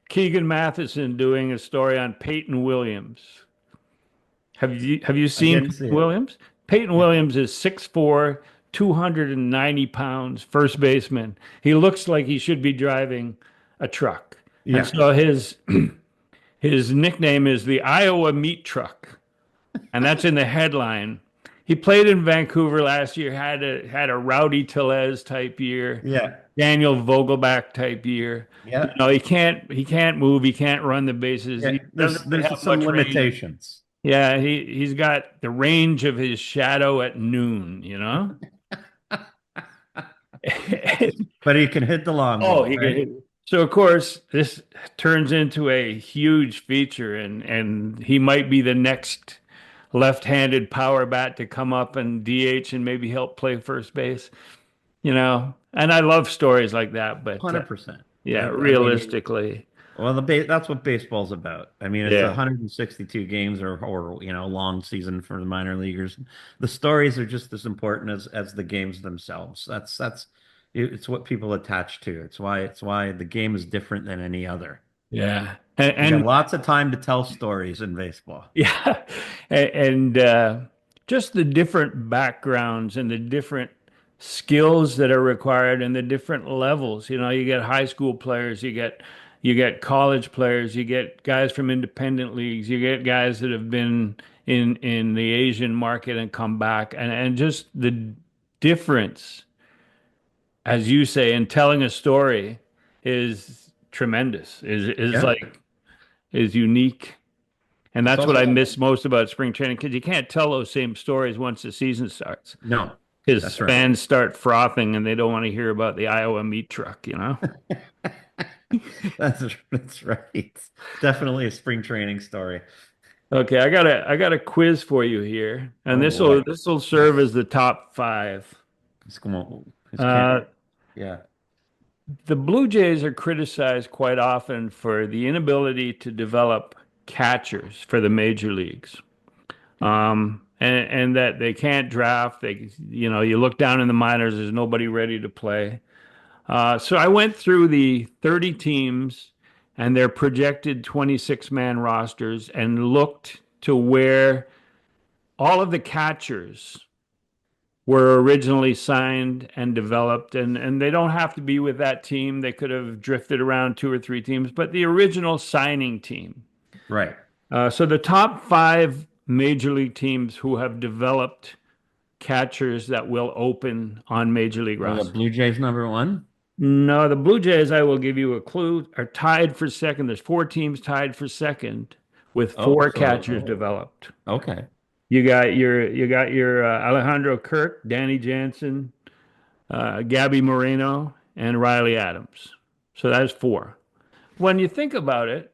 Keegan Matheson doing a story on Peyton Williams. Have you I seen didn't Peyton see it. Williams? Peyton Williams is 6'4", 290 pounds, first baseman. He looks like he should be driving a truck. And Yeah. so his nickname is the Iowa Meat Truck. And that's in the headline. He played in Vancouver last year, had a Rowdy Tellez type year, Yeah. Daniel Vogelback type year. Yeah. He can't move, he can't run the bases. Yeah. He doesn't really There's have some much range. limitations. Yeah, he's got the range of his shadow at noon, you know? But he can hit the long Oh, ball, he can right? hit. So of course, this turns into a huge feature, and he might be the next left-handed power bat to come up and DH and maybe help play first base, you know? And I love stories like that, but 100%. yeah, I mean, realistically, well, that's what baseball's about. I mean, it's yeah. 162 games or long season for the minor leaguers. The stories are just as important as the games themselves. It's what people attach to. It's why the game is different than any other. Yeah. You got And lots of time to tell stories in baseball. yeah, and just the different backgrounds and the different skills that are required and the different levels. You know, you get high school players, you get college players, you get guys from independent leagues, you get guys that have been in the Asian market and come back, and just the difference, as you say, in telling a story is tremendous. Is Yeah. like is unique. And It's that's what also I miss most about spring training because you can't tell those same stories once the season starts. no, Because that's right. fans start frothing and they don't want to hear about the Iowa meat truck, you know? That's right. Definitely a spring training story. Okay, I got a quiz for you here, and Oh this will boy. this will serve as the top five. It's come on. It's can't. Uh, Yeah. the Blue Jays are criticized quite often for the inability to develop catchers for the major leagues. And that they can't draft. You look down in the minors, there's nobody ready to play. So I went through the 30 teams and their projected 26-man rosters and looked to where all of the catchers were originally signed and developed, and they don't have to be with that team. They could have drifted around two or three teams, but the original signing team. Right. So the top five major league teams who have developed catchers that will open on major league Are the rosters. Blue Jays number one? No, the Blue Jays, I will give you a clue, are tied for second. There's four teams tied for second with Oh, four so catchers developed. okay. You got your Alejandro Kirk, Danny Jansen, Gabby Moreno, and Riley Adams. So that's four. When you think about it,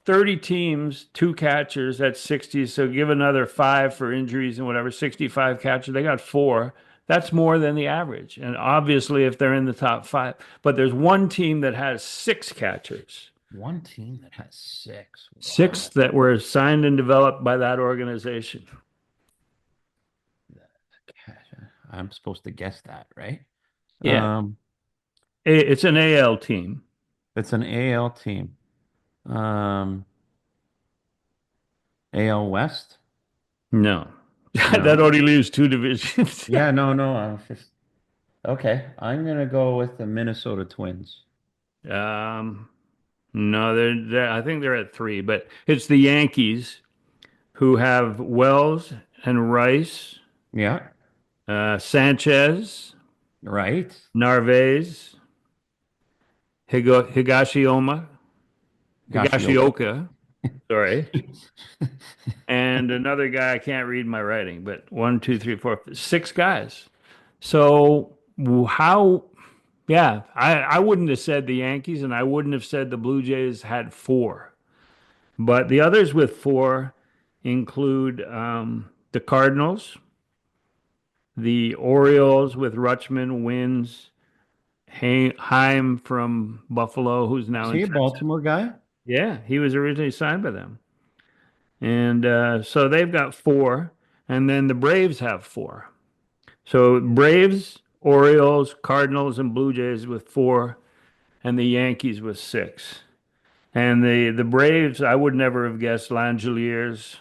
30 teams, two catchers, that's 60. So give another five for injuries and whatever, 65 catchers. They got four. That's more than the average. And obviously, if they're in the top five, but there's one team that has six catchers, One team that has six. six Wow. that were signed and developed by that organization. I'm supposed to guess that, right? Yeah. Um, It's an AL team. it's an AL team. Um, AL West? No, that No. only leaves two divisions. Yeah, no, no. I was just okay. I'm gonna go with the Minnesota Twins. Um, no, I think they're at three, but it's the Yankees who have Wells and Rice, Yeah, Sanchez, right. Narvaez, Higashioma, Gashioka. Higashioka, sorry, and another guy I can't read my writing, but one, two, three, four, six guys. So how? Yeah, I wouldn't have said the Yankees, and I wouldn't have said the Blue Jays had four. But the others with four include the Cardinals, the Orioles with Rutschman, Wins, Heim from Buffalo, who's now Is in he a Cincinnati. Baltimore guy? Yeah, he was originally signed by them. And so they've got four. And then the Braves have four. So Braves, Orioles, Cardinals, and Blue Jays with four, and the Yankees with six. And the Braves, I would never have guessed Langeliers,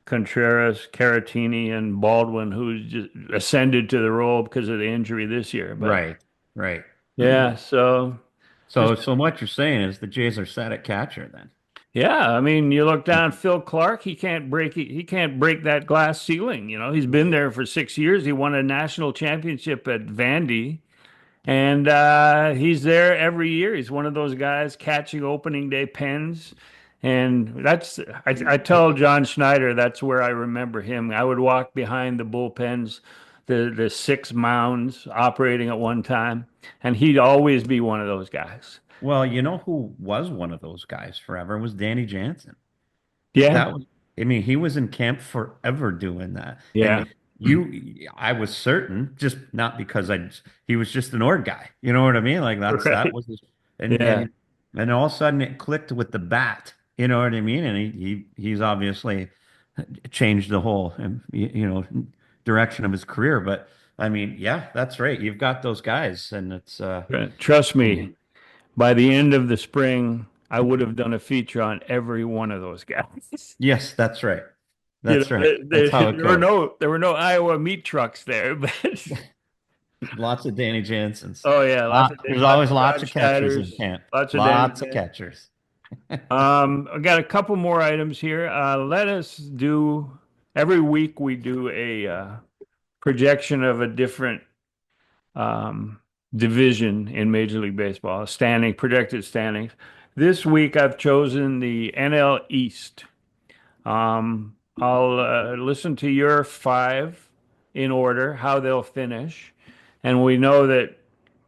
Contreras, Caratini, and Baldwin, who just ascended to the role because of the injury this year. But Right, right. yeah, so So, just so what you're saying is the Jays are set at catcher then. yeah, I mean, you look down Phil Clark, he can't break that glass ceiling. He's been there for 6 years. He won a national championship at Vandy. And he's there every year. He's one of those guys catching opening day pens. And I tell John Schneider that's where I remember him. I would walk behind the bullpens, the six mounds operating at one time, and he'd always be one of those guys. Well, you know who was one of those guys forever was Danny Jansen. Yeah, That was, I mean, he was in camp forever doing that. yeah, And I was certain, just not because he was just an org guy. You know what I mean? Like that right. was his, Yeah, and all of a sudden it clicked with the bat. You know what I mean? And he's obviously changed the whole, direction of his career. But I mean, yeah, that's right. You've got those guys, and it's, right. Trust I me, mean, by the end of the spring, I would have done a feature on every one of those guys. yes, that's right. You know, That's right. That's how it there were goes. no Iowa meat trucks there, but Lots of Danny Jansen's. oh yeah, There's lots always of lots John of catchers in Schneiders, camp. lots of Danny. Lots of catchers. I got a couple more items here. Let us do every week we do a projection of a different um, division in Major League Baseball, projected standings. This week I've chosen the NL East. I'll listen to your five in order, how they'll finish. And we know that,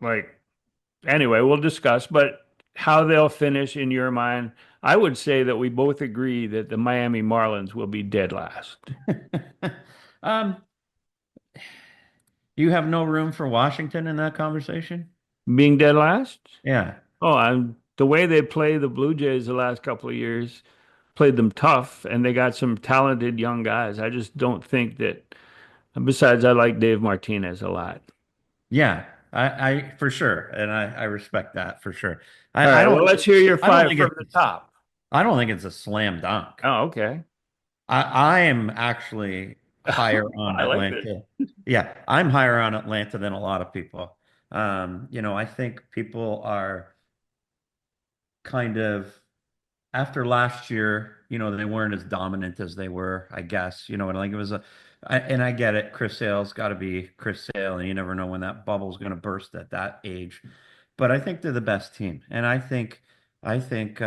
like, anyway, we'll discuss, but how they'll finish in your mind. I would say that we both agree that the Miami Marlins will be dead last. Um, you have no room for Washington in that conversation? Being dead last? Yeah. Oh, the way they play the Blue Jays the last couple of years, played them tough, and they got some talented young guys. I just don't think that. Besides, I like Dave Martinez a lot. Yeah. I for sure. And I respect that for sure. All I right, don't well, let's hear your I don't five think from the it's top. I don't think it's a slam dunk. Oh, okay. I am actually higher on I like this. Atlanta. Yeah, I'm higher on Atlanta than a lot of people. I think people are kind of after last year, they weren't as dominant as they were, I guess. And like it was and I get it. Chris Sale's got to be Chris Sale, and you never know when that bubble's going to burst at that age. But I think they're the best team, and I think I think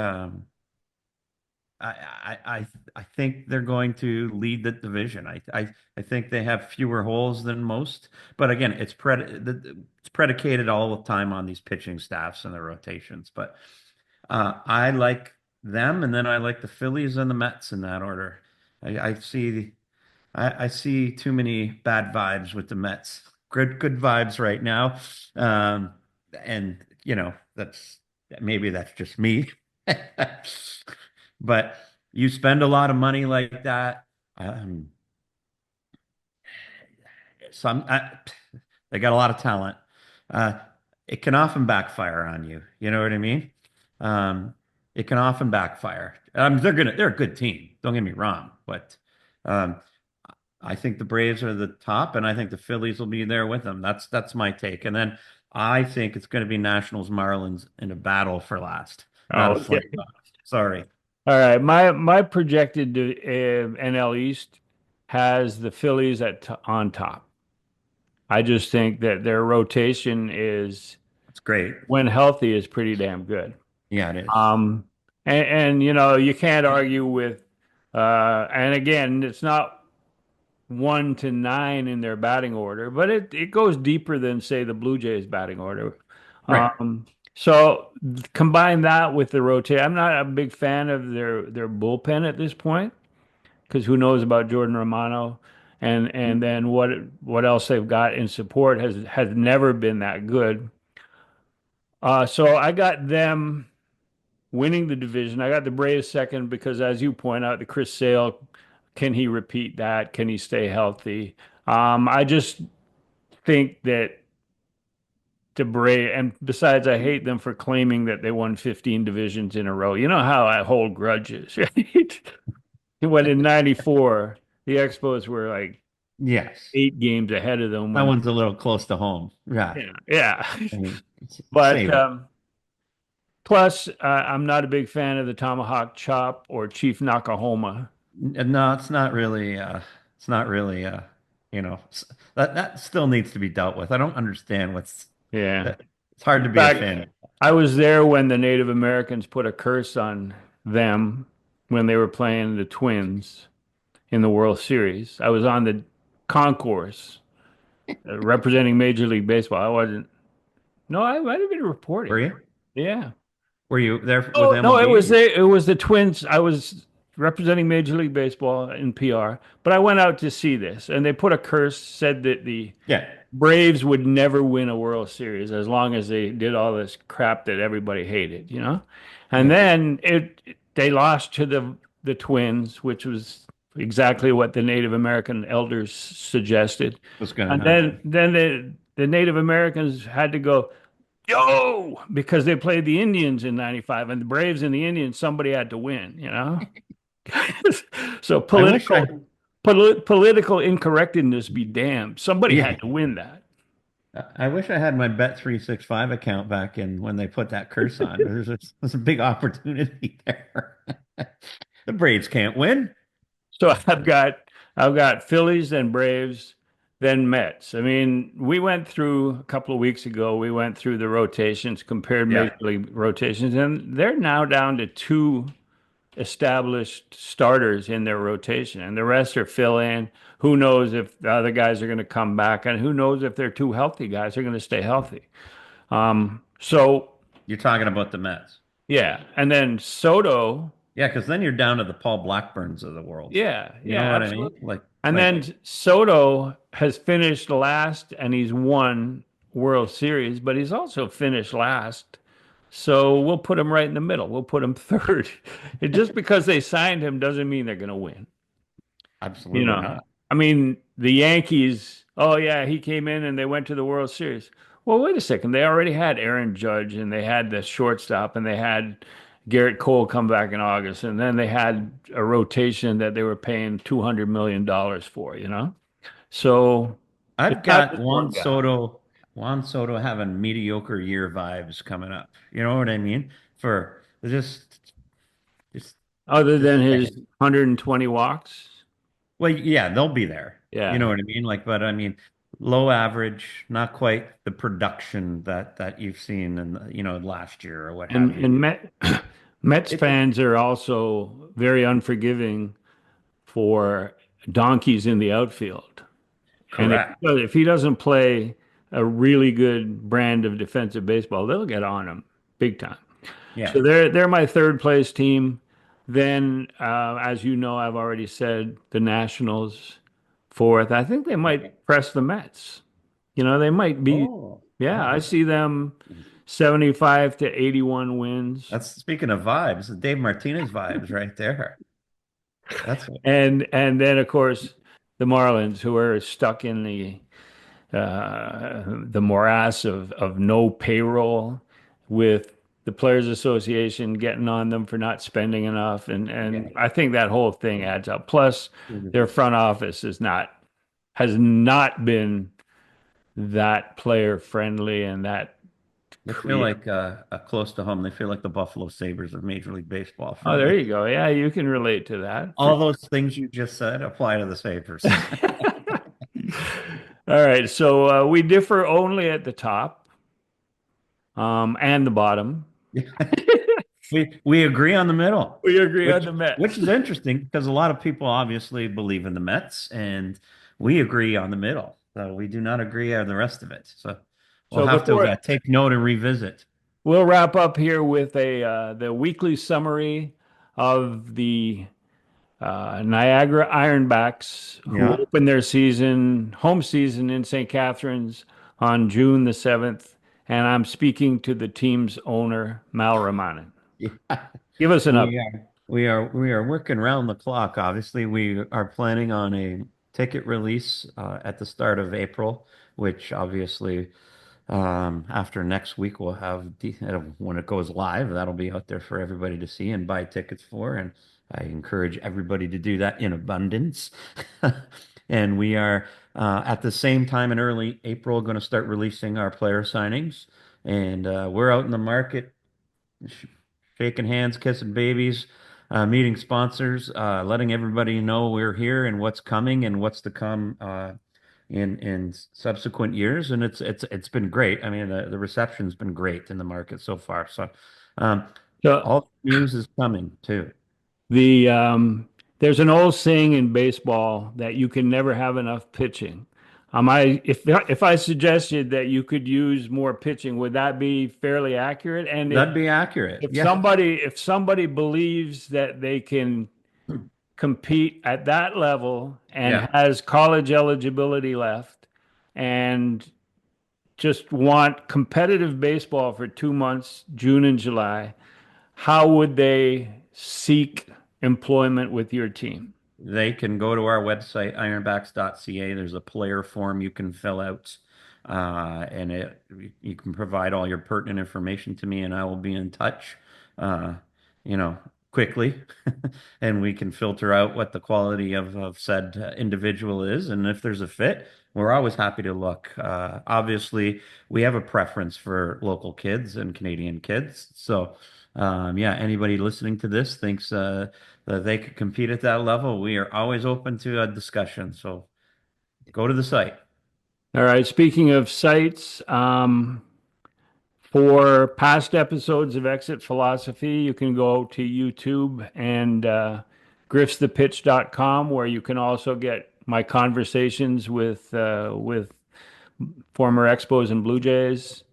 they're going to lead the division. I think they have fewer holes than most, but again, it's predicated all the time on these pitching staffs and their rotations. But I like them, and then I like the Phillies and the Mets in that order. I see too many bad vibes with the Mets. Good vibes right now, and that's maybe that's just me, but you spend a lot of money like that. Um, some they got a lot of talent. Uh, it can often backfire on you. You know what I mean? Um, it can often backfire. They're a good team. Don't get me wrong, but um, I think the Braves are the top, and I think the Phillies will be there with them. That's my take. And then I think it's going to be Nationals Marlins in a battle for last, not Oh, a okay. flip flop. Sorry. All right. My projected NL East has the Phillies on top. I just think that their rotation is, It's great. when healthy, is pretty damn good. Yeah, it is. Um, and you can't argue with, and again, it's not 1 to 9 in their batting order, but it goes deeper than, say, the Blue Jays batting order. Right. So combine that with the rotate. I'm not a big fan of their bullpen at this point, because who knows about Jordan Romano, and then what else they've got in support has never been that good. So I got them winning the division. I got the Braves second because, as you point out, the Chris Sale, can he repeat that? Can he stay healthy? I just think that the Braves, and besides, I hate them for claiming that they won 15 divisions in a row. You know how I hold grudges, right? When in '94, the Expos were like Yes. 8 games ahead of them That when, one's a little close to home. Yeah. yeah, yeah. I mean, But save it. plus, I'm not a big fan of the tomahawk chop or Chief Nakahoma. No, it's not really that still needs to be dealt with. I don't understand Yeah. that it's hard to In be a fact, fan. I was there when the Native Americans put a curse on them when they were playing the Twins in the World Series. I was on the concourse representing Major League Baseball. I wasn't, no, I might have been Were reporting. you? Yeah. Were you there with Oh, no, MLB? it was the Twins. I was representing Major League Baseball in PR, but I went out to see this, and they put a curse, said that the Yeah. Braves would never win a World Series as long as they did all this crap that everybody hated. And Yeah. then they lost to the Twins, which was exactly what the Native American elders suggested. What's going to And then happen? then the Native Americans had to go, yo, because they played the Indians in '95, and the Braves and the Indians, somebody had to win. So I wish I political incorrectness be damned. Somebody yeah. had to win that. I wish I had my Bet365 account back in when they put that curse on. There's a big opportunity there. The Braves can't win. So I've got Phillies, then Braves, then Mets. I mean, we went through a couple of weeks ago, we went through the rotations, compared Major Yeah. League rotations, and they're now down to two established starters in their rotation, and the rest are fill in. Who knows if the other guys are going to come back, and who knows if their two healthy guys are going to stay healthy. So You're talking about the Mets. yeah, and then Soto, Yeah, because then you're down to the Paul Blackburns of the world. yeah, You know yeah, what I mean? absolutely. Like, And like, then Soto has finished last, and he's won World Series, but he's also finished last. So we'll put him right in the middle. We'll put him third. Just because they signed him doesn't mean they're going to win. You absolutely know, not. I mean, the Yankees, oh yeah, he came in and they went to the World Series. Well, wait a second. They already had Aaron Judge, and they had the shortstop, and they had, Garrett Cole come back in August, and then they had a rotation that they were paying $200 million for, you know? So it's I've not got just one guy. Juan Soto having mediocre year vibes coming up. You know what I mean? For just, Other just than a his second. 120 walks. Well, yeah, they'll be there. You know Yeah. what I mean? Like, but I mean, low average, not quite the production that you've seen in last year or what have you. And Mets It fans are also very unforgiving for donkeys in the outfield. And correct. if he doesn't play a really good brand of defensive baseball, they'll get on him big time. Yeah. So they're my third place team. Then, as you know, I've already said the Nationals fourth. I think they Okay. might press the Mets. You know, they might be. Oh, Yeah, I oh. see them 75 to 81 wins. That's speaking of vibes, Dave Martinez vibes right there. That's And then of course the Marlins, who are stuck in the morass of no payroll, with the Players Association getting on them for not spending enough, yeah. and I think that whole thing adds up. Plus, Mhm. their front office has not been that player friendly and that They feel creative. like close to home. They feel like the Buffalo Sabres of Major League Baseball for Oh, there me. you go. Yeah, you can relate to that for All those things you just said apply to the Sabres. All right, so we differ only at the top and the bottom. We agree on the middle, We agree on which the which Mets. is interesting because a lot of people obviously believe in the Mets, and we agree on the middle. So we do not agree on the rest of it. So we'll So have to before take note and revisit. we'll wrap up here with a the weekly summary of the Niagara Ironbacks, who Yeah. opened their home season in St. Catharines on June the 7th. And I'm speaking to the team's owner, Mal Ramanan. Yeah. Give us an update. We are working round the clock. Obviously, we are planning on a ticket release at the start of April, which obviously after next week we'll have when it goes live, that'll be out there for everybody to see and buy tickets for. And I encourage everybody to do that in abundance. And we are at the same time in early April going to start releasing our player signings. And we're out in the market sh- shaking hands, kissing babies, meeting sponsors, letting everybody know we're here and what's coming and what's to come in subsequent years. And it's been great. I mean, the reception's been great in the market so far. So um, So all news is coming too. the there's an old saying in baseball that you can never have enough pitching. If I suggested that you could use more pitching, would that be fairly accurate? And That'd be accurate. if Yeah. somebody believes that they can compete at that level and Yeah. has college eligibility left and just want competitive baseball for 2 months, June and July, how would they seek employment with your team? They can go to our website, ironbacks.ca. There's a player form you can fill out, and you can provide all your pertinent information to me, and I will be in touch, uh, you know, quickly, and we can filter out what the quality of said individual is, and if there's a fit, we're always happy to look. Obviously, we have a preference for local kids and Canadian kids, so yeah, anybody listening to this thinks that they could compete at that level, we are always open to a discussion. So go to the site. All right. Speaking of sites, for past episodes of Exit Philosophy, you can go to YouTube and griffsthepitch.com, where you can also get my conversations with former Expos and Blue Jays.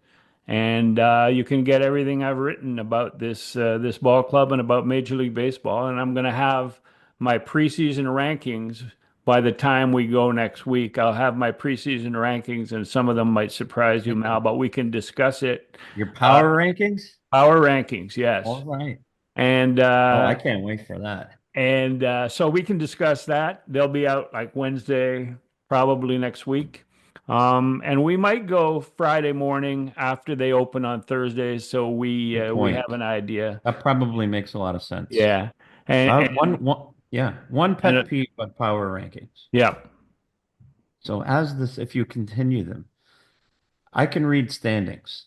And you can get everything I've written about this ball club and about Major League Baseball. And I'm going to have my preseason rankings by the time we go next week. I'll have my preseason rankings, and some of them might surprise you, Mal, but we can discuss it. Your Uh, power rankings? our rankings, All yes. right. And Oh, I can't wait for that. so we can discuss that. They'll be out like Wednesday, probably next week. And we might go Friday morning after they open on Thursday, so Good we have point. an idea. That probably makes a lot of sense. Yeah, and One and pet peeve about power rankings. yeah. So if you continue them, I can read standings.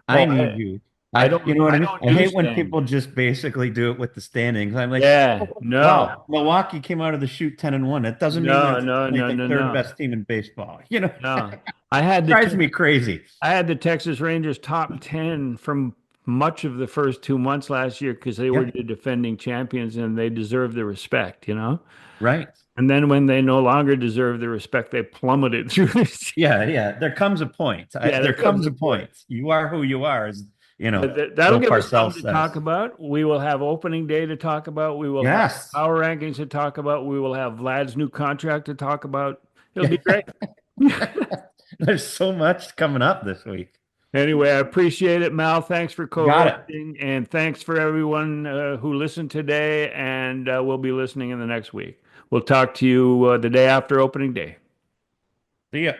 I Well, need you. You know what I I mean? don't I do hate when standings. people just basically do it with the standings. I'm like, Yeah, oh, no, wow, Milwaukee came out of the chute 10-1. It doesn't mean they're like the third no, best team in baseball. You know, no. I had the drives me crazy. I had the Texas Rangers top 10 from much of the first 2 months last year because they were Yeah, the defending champions and they deserve the respect, you know? right. And then when they no longer deserve the respect, they plummeted through the season. Yeah, yeah. There comes a point. Yeah, There there comes comes a a point. point. You are who you are, as But that'll Bill give us Parcells something to talk says. about. We will have opening day to talk about. We will have Yes. power rankings to talk about. We will have Vlad's new contract to talk about. It'll be Yeah. great. There's so much coming up this week. Anyway, I appreciate it, Mal. Thanks for You got it. co-hosting, and thanks for everyone who listened today, and we'll be listening in the next week. We'll talk to you the day after opening day. See ya.